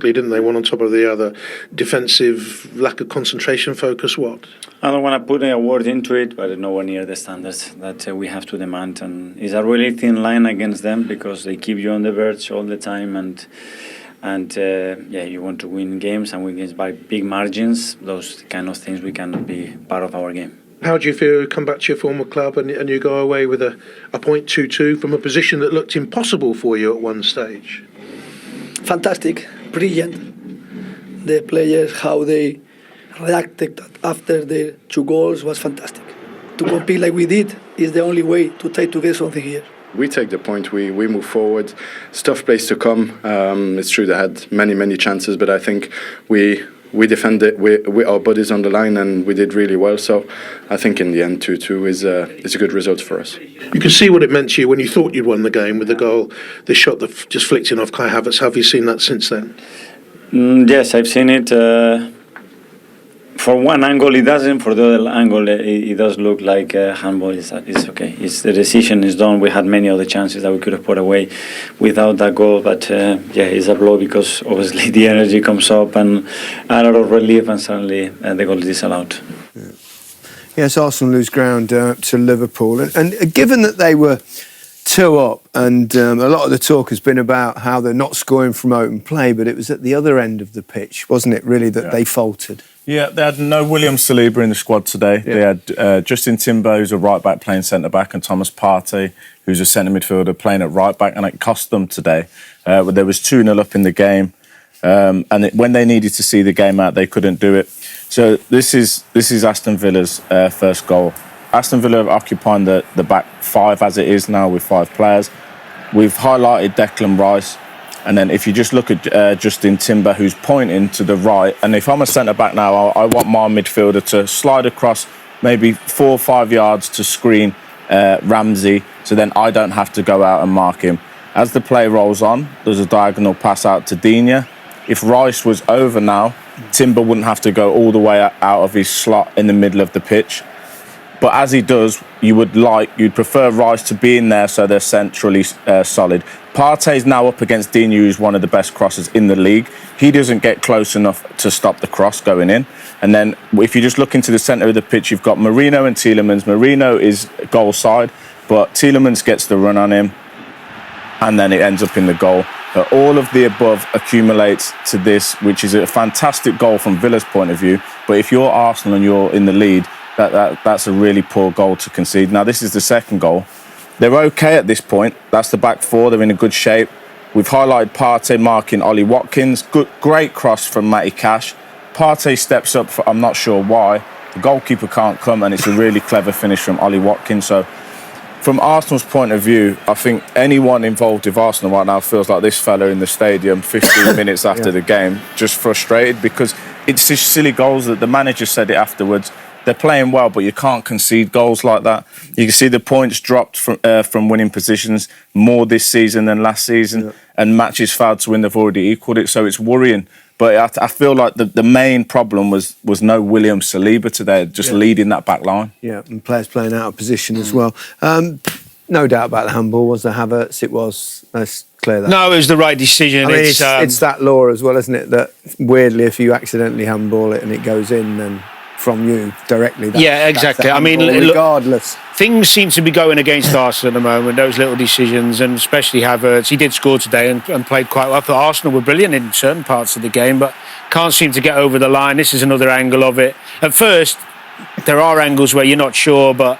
didn't they? One on top of the other. Defensive, lack of concentration, focus, what? I don't want to put a word into it, but it's nowhere near the standards that we have to demand. And it's a really thin line against them because they keep you on the verge all the time. And you want to win games and win games by big margins. Those kind of things we cannot be part of our game. How do you feel you come back to your former club and you go away with a point 2-2 from a position that looked impossible for you at one stage? Fantastic, brilliant. The players, how they reacted after the 2 goals was fantastic. To compete like we did is the only way to try to get something here. We take the point, we move forward. It's a tough place to come. It's true they had many chances, but I think we defended with our bodies on the line and we did really well. So I think in the end 2-2 is a good result for us. You can see what it meant to you when you thought you'd won the game with the goal, the shot that just flicked in off Kai Havertz. Have you seen that since then? Yes, I've seen it. For one angle it doesn't, for the other angle it does look like handball. It's okay. The decision is done. We had many other chances that we could have put away without that goal, but it's a blow because obviously the energy comes up and a lot of relief, and suddenly the goal is disallowed. Yes, Arsenal lose ground to Liverpool, and given that they were 2 up, and a lot of the talk has been about how they're not scoring from open play, but it was at the other end of the pitch, wasn't it, really, that they faltered? Yeah, they had no William Saliba in the squad today. Yeah. They had Justin Timber, who's a right-back, playing centre-back, and Thomas Partey, who's a centre midfielder, playing at right-back, and it cost them today. There was 2-0 up in the game, when they needed to see the game out, they couldn't do it. So this is Aston Villa's first goal. Aston Villa are occupying the back 5 as it is now with 5 players. We've highlighted Declan Rice. And then if you just look at Justin Timber, who's pointing to the right, and if I'm a centre-back now, I want my midfielder to slide across maybe 4 or 5 yards to screen Ramsey, so then I don't have to go out and mark him. As the play rolls on, there's a diagonal pass out to Digne. If Rice was over now, Timber wouldn't have to go all the way out of his slot in the middle of the pitch. But as he does, you'd prefer Rice to be in there so they're centrally solid. Partey's now up against Digne, who's one of the best crossers in the league. He doesn't get close enough to stop the cross going in. And then if you just look into the centre of the pitch, you've got Marino and Tielemans. Marino is goal side, but Tielemans gets the run on him, and then it ends up in the goal. But all of the above accumulates to this, which is a fantastic goal from Villa's point of view. But if you're Arsenal and you're in the lead, that's a really poor goal to concede. Now, this is the second goal. They're okay at this point. That's the back 4. They're in a good shape. We've highlighted Partey marking Ollie Watkins. Great cross from Matty Cash. Partey steps up for, I'm not sure why. The goalkeeper can't come, and it's a really clever finish from Ollie Watkins. So, from Arsenal's point of view, I think anyone involved with Arsenal right now feels like this fella in the stadium 15 minutes after the game, just frustrated because it's just silly goals. That the manager said it afterwards. They're playing well, but you can't concede goals like that. You can see the points dropped from winning positions more this season than last season, and matches failed to win. They've already equalled it, so it's worrying. But I feel like the main problem was no William Saliba today, just leading that back line. Yeah, and players playing out of position as well. No doubt about the handball. Was the Havertz? It was. Let's clear that. No, it was the right decision. I mean, it's that law as well, isn't it? That weirdly, if you accidentally handball it and it goes in, then from you directly. Exactly. I mean, regardless. Things seem to be going against Arsenal at the moment, those little decisions, and especially Havertz. He did score today and played quite well. I thought Arsenal were brilliant in certain parts of the game, but can't seem to get over the line. This is another angle of it. At first, there are angles where you're not sure, but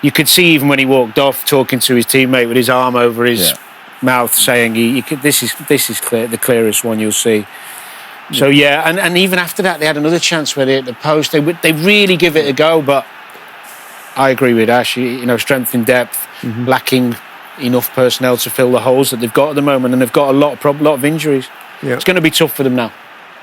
you could see even when he walked off, talking to his teammate with his arm over his mouth, saying, this is clear, the clearest one you'll see. So, and even after that, they had another chance where they hit the post. They really give it a go, but I agree with Ash. Strength in depth, lacking enough personnel to fill the holes that they've got at the moment, and they've got a lot of injuries. Yeah. It's going to be tough for them now.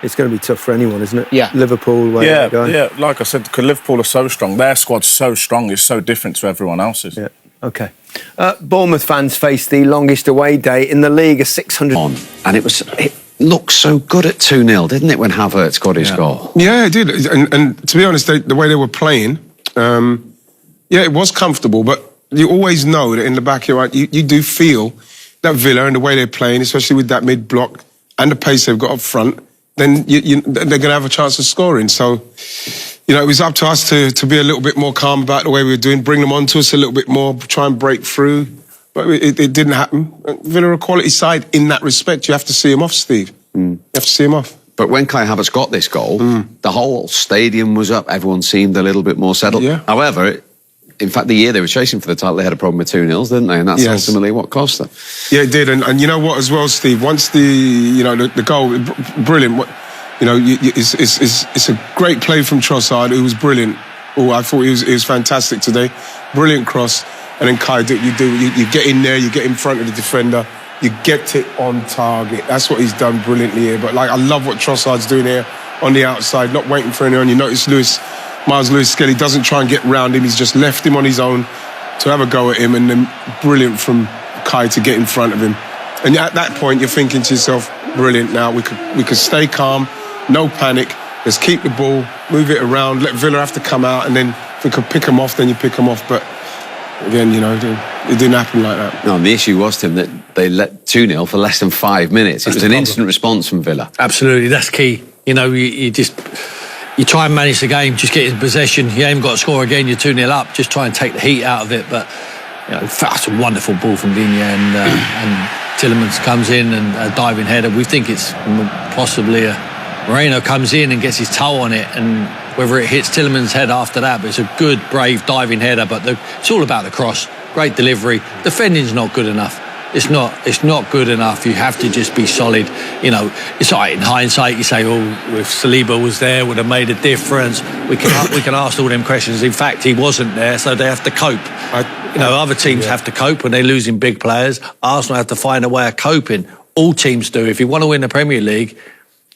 It's going to be tough for anyone, isn't it? Yeah. Liverpool, like I said, because Liverpool are so strong. Their squad's so strong, it's so different to everyone else's. Yeah. OK. Bournemouth fans faced the longest away day in the league, a 600... And it looked so good at 2-0, didn't it, when Havertz got his goal? Yeah, it did. And to be honest, the way they were playing, it was comfortable, but you always know that in the back of your mind, you do feel that Villa and the way they're playing, especially with that mid-block, and the pace they've got up front, then they're going to have a chance of scoring. So, it was up to us to be a little bit more calm about the way we were doing, bring them onto us a little bit more, try and break through. But it didn't happen. Villa are a quality side in that respect. You have to see him off, Steve. You have to see him off. But when Kai Havertz got this goal, the whole stadium was up. Everyone seemed a little bit more settled. Yeah. However, in fact, the year they were chasing for the title, they had a problem with 2-0, didn't they? And that's ultimately what cost them. Yeah, it did. And you know what as well, Steve? Once the goal, brilliant. It's a great play from Trossard, who was brilliant. Oh, I thought he was fantastic today. Brilliant cross. And then Kai, you get in there, you get in front of the defender, you get it on target. That's what he's done brilliantly here. But I love what Trossard's doing here on the outside, not waiting for anyone. You notice Miles Lewis-Skelly doesn't try and get round him. He's just left him on his own to have a go at him, and then brilliant from Kai to get in front of him. And at that point, you're thinking to yourself, brilliant. Now we could stay calm, no panic. Let's keep the ball, move it around, let Villa have to come out, and then if we could pick them off, then you pick them off. But again, it didn't happen like that. No, and the issue was, Tim, that they let 2-0 for less than 5 minutes. It was an instant response from Villa. Absolutely, that's key. You try and manage the game, just get in possession. You ain't got to score again, you're 2-0 up. Just try and take the heat out of it. But that's a wonderful ball from Digne, and Tielemans comes in and a diving header. We think it's possibly Moreno comes in and gets his toe on it, and whether it hits Tielemans' head after that, but it's a good, brave diving header. But it's all about the cross. Great delivery. Defending's not good enough. It's not good enough. You have to just be solid. It's all right in hindsight. You say, if Saliba was there, would have made a difference. We can ask all them questions. In fact, he wasn't there, so they have to cope. Other teams have to cope when they're losing big players. Arsenal have to find a way of coping. All teams do. If you want to win the Premier League,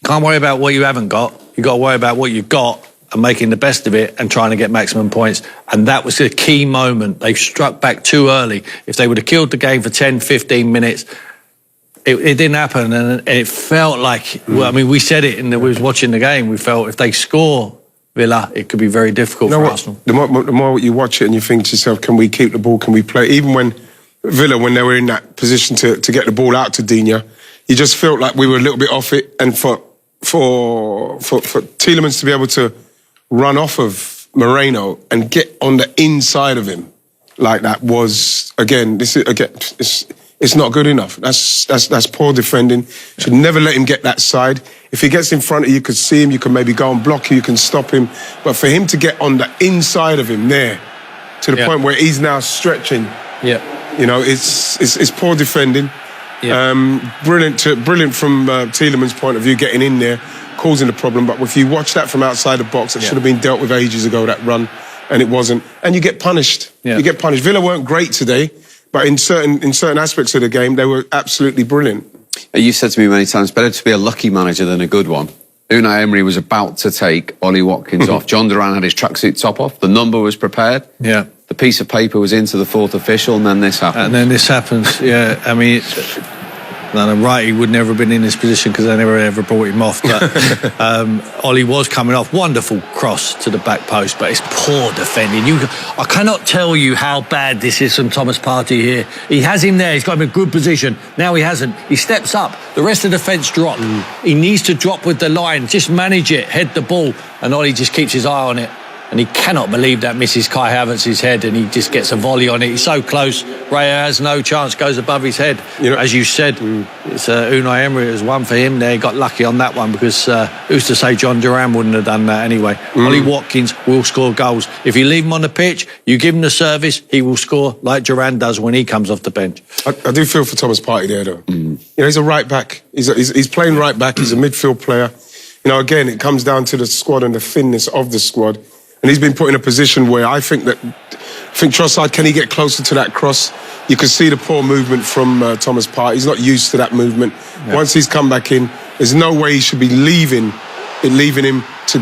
can't worry about what you haven't got. You've got to worry about what you've got and making the best of it and trying to get maximum points. And that was the key moment. They struck back too early. If they would have killed the game for 10, 15 minutes, it didn't happen. And it felt like, we said it and we was watching the game. We felt if they score Villa, it could be very difficult for Arsenal. The more you watch it and you think to yourself, can we keep the ball? Can we play? Even when Villa, when they were in that position to get the ball out to Digne, you just felt like we were a little bit off it. And for Tielemans to be able to run off of Moreno and get on the inside of him like that was, it's not good enough. That's poor defending. Should never let him get that side. If he gets in front of you, you could see him, you can maybe go and block him, you can stop him. But for him to get on the inside of him there, to the point where he's now stretching, it's poor defending. Brilliant from Tielemans' point of view, getting in there, causing the problem. But if you watch that from outside the box, it should have been dealt with ages ago, that run, and it wasn't. And you get punished. You get punished. Villa weren't great today, but in certain aspects of the game, they were absolutely brilliant. You said to me many times, better to be a lucky manager than a good one. Unai Emery was about to take Ollie Watkins off. John Duran had his tracksuit top off. The number was prepared. Yeah. The piece of paper was into the fourth official, and then this happened. And then this happens, right, he would never have been in this position because they never ever brought him off. But Ollie was coming off. Wonderful cross to the back post, but it's poor defending. I cannot tell you how bad this is from Thomas Partey here. He has him there. He's got him in a good position. Now he hasn't. He steps up. The rest of the defence drop. He needs to drop with the line. Just manage it. Head the ball. And Ollie just keeps his eye on it. And he cannot believe that misses Kai Havertz's head, and he just gets a volley on it. He's so close. Raya has no chance, goes above his head. As you said, it's Unai Emery. It was one for him there. He got lucky on that one because who's to say John Duran wouldn't have done that anyway. Ollie Watkins will score goals. If you leave him on the pitch, you give him the service, he will score like Duran does when he comes off the bench. I do feel for Thomas Partey there, though. He's a right back. He's playing right back. He's a midfield player. Again, it comes down to the squad and the thinness of the squad. And he's been put in a position where I think Trossard, can he get closer to that cross? You can see the poor movement from Thomas Partey. He's not used to that movement. Once he's come back in, there's no way he should be leaving him to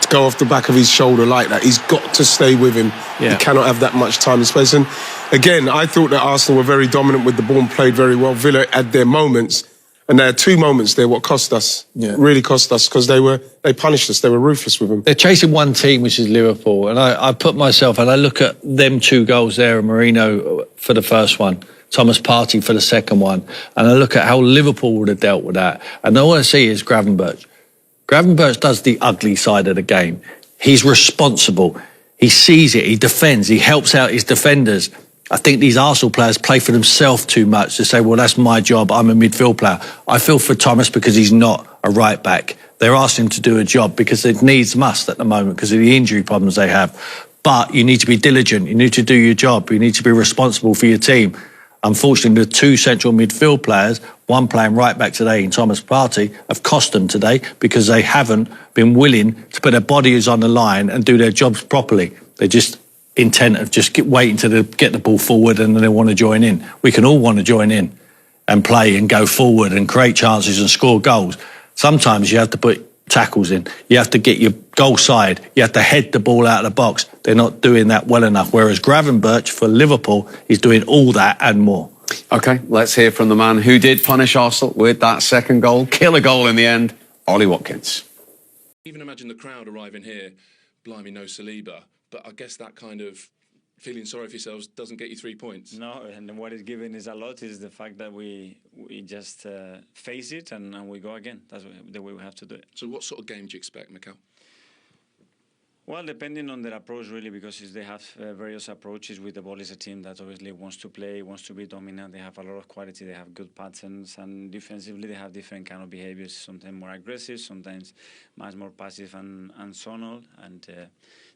go off the back of his shoulder like that. He's got to stay with him. He cannot have that much time and space. And again, I thought that Arsenal were very dominant with the ball and played very well. Villa had their moments. And there are two moments there what cost us, really cost us, because they punished us. They were ruthless with them. They're chasing one team, which is Liverpool. And I put myself, and I look at them 2 goals there, and Marino for the first one. Thomas Partey for the second one. And I look at how Liverpool would have dealt with that. And all I see is Gravenberch. Gravenberch does the ugly side of the game. He's responsible. He sees it. He defends. He helps out his defenders. I think these Arsenal players play for themselves too much to say, well, that's my job. I'm a midfield player. I feel for Thomas because he's not a right back. They're asking him to do a job because it needs must at the moment because of the injury problems they have. But you need to be diligent. You need to do your job. You need to be responsible for your team. Unfortunately, the two central midfield players, one playing right back today in Thomas Partey, have cost them today because they haven't been willing to put their bodies on the line and do their jobs properly. They're just intent of just waiting to get the ball forward and then they want to join in. We can all want to join in and play and go forward and create chances and score goals. Sometimes you have to put tackles in. You have to get your goal side. You have to head the ball out of the box. They're not doing that well enough. Whereas Gravenberch for Liverpool is doing all that and more. OK, let's hear from the man who did punish Arsenal with that second goal, killer goal in the end, Ollie Watkins. Even imagine the crowd arriving here, blimey, no Saliba. But I guess that kind of feeling sorry for yourselves doesn't get you 3 points. No, and what is given is a lot is the fact that we just face it and we go again. That's the way we have to do it. So what sort of game do you expect, Mikel? Well, depending on their approach, really, because they have various approaches with the ball. Is a team that obviously wants to play, wants to be dominant. They have a lot of quality. They have good patterns, and defensively they have different kind of behaviors. Sometimes more aggressive, sometimes much more passive and zonal, and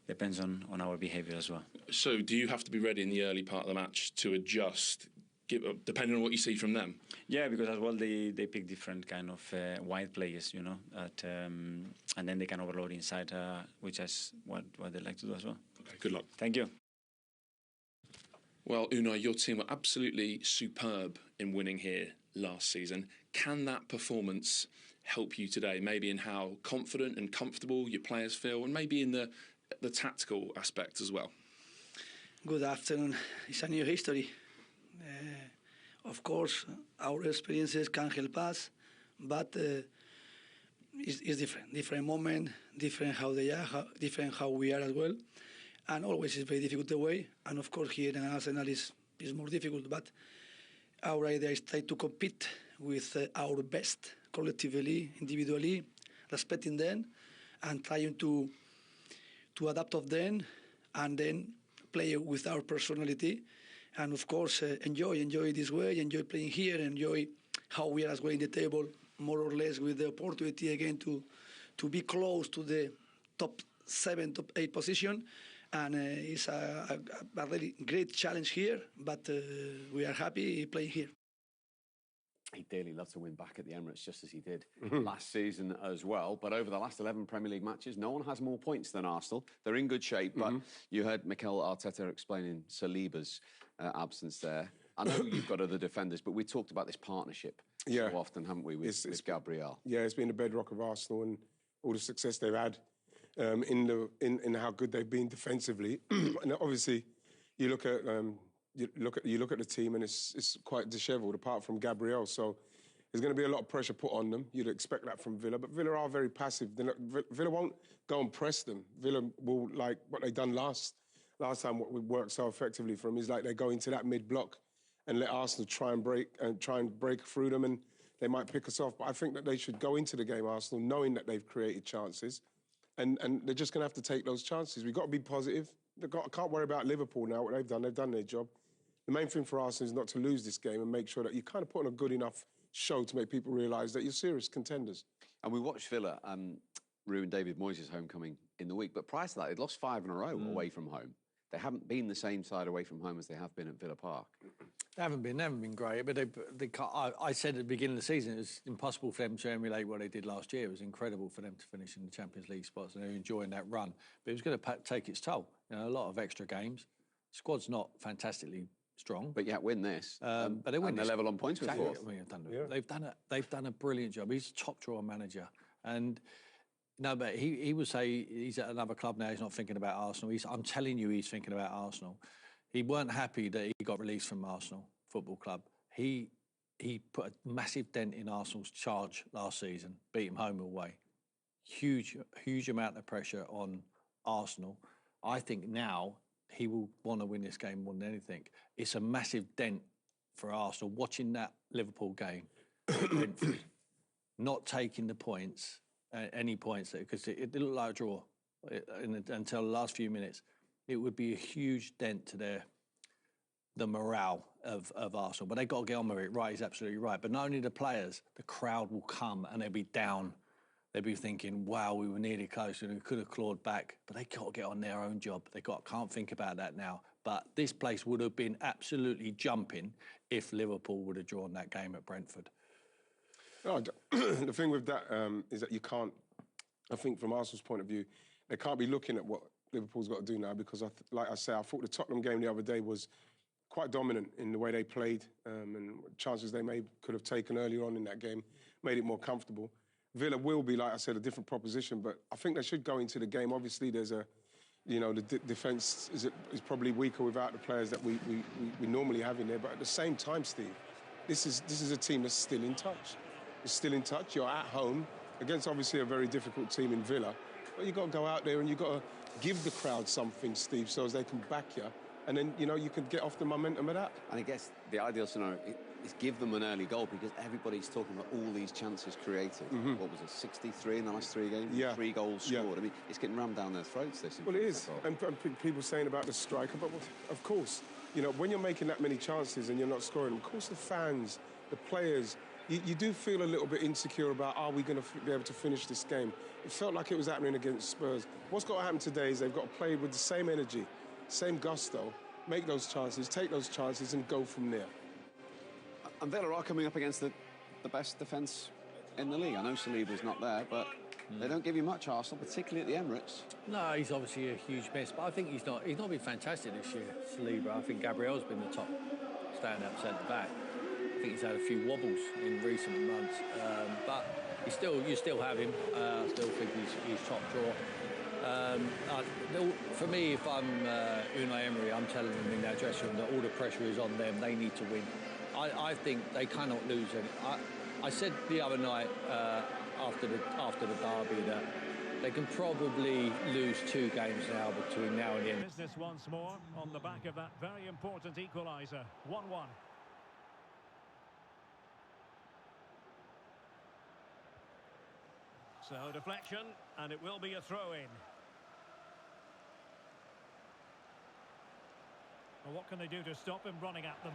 depends on our behavior as well. So do you have to be ready in the early part of the match to adjust, depending on what you see from them? Yeah, because as well they pick different kind of wide players, you know, and then they can overload inside, which is what they like to do as well. Okay, good luck. Thank you. Well, Unai, your team were absolutely superb in winning here last season. Can that performance help you today, maybe in how confident and comfortable your players feel, and maybe in the tactical aspect as well? Good afternoon. It's a new history. Of course, our experiences can help us, but it's different moment, different how they are, different how we are as well, and always it's very difficult the way. And of course, here in Arsenal is more difficult, but our idea is try to compete with our best collectively, individually, respecting them, and trying to adapt of them, and then play with our personality. And of course, enjoy this way, enjoy playing here, enjoy how we are as well in the table, more or less with the opportunity again to be close to the top 7, top 8 position. And it's a really great challenge here, but we are happy playing here. He'd dearly love to win back at the Emirates, just as he did last season as well. But over the last 11 Premier League matches, no one has more points than Arsenal. They're in good shape, but you heard Mikel Arteta explaining Saliba's absence there. I know you've got other defenders, but we talked about this partnership so often, haven't we, with Gabriel? Yeah, it's been the bedrock of Arsenal and all the success they've had in how good they've been defensively. And obviously, you look at the team and it's quite dishevelled apart from Gabriel. So there's going to be a lot of pressure put on them. You'd expect that from Villa, but Villa are very passive. Villa won't go and press them. Villa will, like what they done last time. What worked so effectively for them is like they go into that mid block and let Arsenal try and break through them, and they might pick us off. But I think that they should go into the game, Arsenal, knowing that they've created chances, and they're just going to have to take those chances. We've got to be positive. I can't worry about Liverpool now. What they've done their job. The main thing for Arsenal is not to lose this game and make sure that you kind of put on a good enough show to make people realise that you're serious contenders. And we watched Villa ruin David Moyes' homecoming in the week, but prior to that, they'd lost 5 in a row away from home. They haven't been the same side away from home as they have been at Villa Park. They haven't been great, but they can't, I said at the beginning of the season it was impossible for them to emulate what they did last year. It was incredible for them to finish in the Champions League spots, and they were enjoying that run. But it was going to take its toll. You know, a lot of extra games. Squad's not fantastically strong, but yet win this. But they win. And they're level on points with exactly. fourth. I mean, they've done a brilliant job. He's a top drawer manager, and no, but he would say he's at another club now. He's not thinking about Arsenal. I'm telling you, he's thinking about Arsenal. He weren't happy that he got released from Arsenal Football Club. He put a massive dent in Arsenal's charge last season. Beat him home and away. Huge amount of pressure on Arsenal. I think now he will want to win this game more than anything. It's a massive dent for Arsenal, watching that Liverpool game, Brentford, not taking the points, any points, because it looked like a draw until the last few minutes. It would be a huge dent to the morale of Arsenal. But they've got to get on with it. Right, he's absolutely right. But not only the players, the crowd will come and they'll be down. They'll be thinking, wow, we were nearly close and we could have clawed back. But they got to get on their own job. Can't think about that now. But this place would have been absolutely jumping if Liverpool would have drawn that game at Brentford. No, the thing with that is that you can't, I think from Arsenal's point of view, they can't be looking at what Liverpool's got to do now because, like I say, I thought the Tottenham game the other day was quite dominant in the way they played and chances they could have taken earlier on in that game made it more comfortable. Villa will be, like I said, a different proposition, but I think they should go into the game. Obviously, there's the defence is probably weaker without the players that we normally have in there. But at the same time, Steve, this is a team that's still in touch. It's still in touch. You're at home against obviously a very difficult team in Villa, but you've got to go out there and you've got to give the crowd something, Steve, so as they can back you. And then, you can get off the momentum of that. And I guess the ideal scenario is give them an early goal because everybody's talking about all these chances created. Mm-hmm. What was it, 63 in the last 3 games? Yeah. 3 goals scored. Yeah. I mean, it's getting rammed down their throats, this. Well, it is. And people saying about the striker, but of course, when you're making that many chances and you're not scoring, of course the fans, the players, you do feel a little bit insecure about, are we going to be able to finish this game? It felt like it was happening against Spurs. What's got to happen today is they've got to play with the same energy, same gusto, make those chances, take those chances and go from there. And Villa are coming up against the best defence in the league. I know Saliba's not there, but they don't give you much, Arsenal, particularly at the Emirates. No, he's obviously a huge miss, but I think he's not been fantastic this year, Saliba. I think Gabriel's been the top stand-up centre-back. I think he's had a few wobbles in recent months, but you still have him. I still think he's top draw. For me, if I'm Unai Emery, I'm telling them in their dressing room that all the pressure is on them. They need to win. I think they cannot lose any. I said the other night after the derby that they can probably lose 2 games now between now and the end. Business once more on the back of that very important equaliser. 1-1. So deflection, and it will be a throw-in. Well, what can they do to stop him running at them?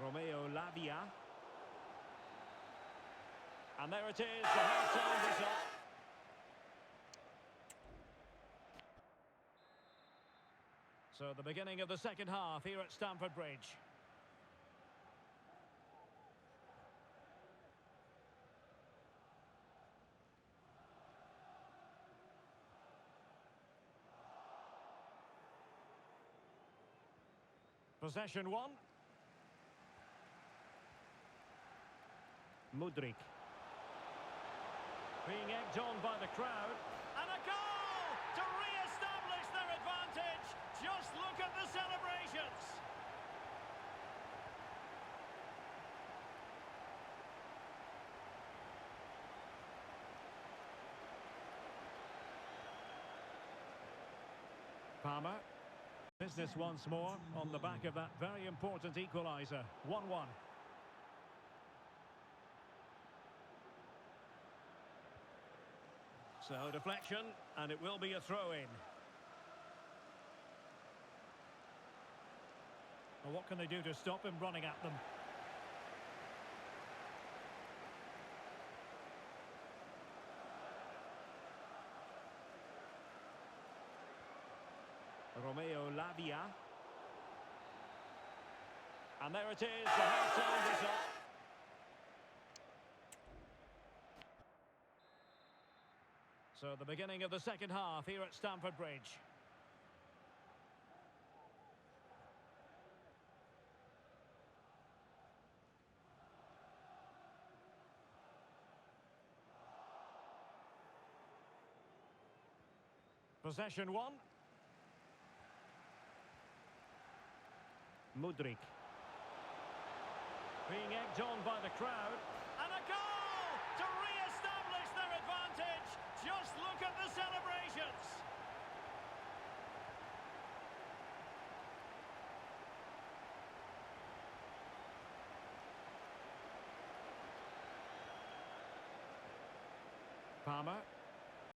Romeo Lavia. And there it is, the half-time whistle. So the beginning of the second half here at Stamford Bridge. Possession 1. Mudryk. Being egged on by the crowd. And a goal to re-establish their advantage. Just look at the celebrations. Palmer. Business once more on the back of that very important equaliser. 1-1. So deflection, and it will be a throw-in. Well, what can they do to stop him running at them? Romeo Lavia. And there it is, the half-time whistle. So the beginning of the second half here at Stamford Bridge. Possession 1. Mudryk. Being egged on by the crowd. And a goal to re-establish their advantage. Just look at the celebrations. Palmer.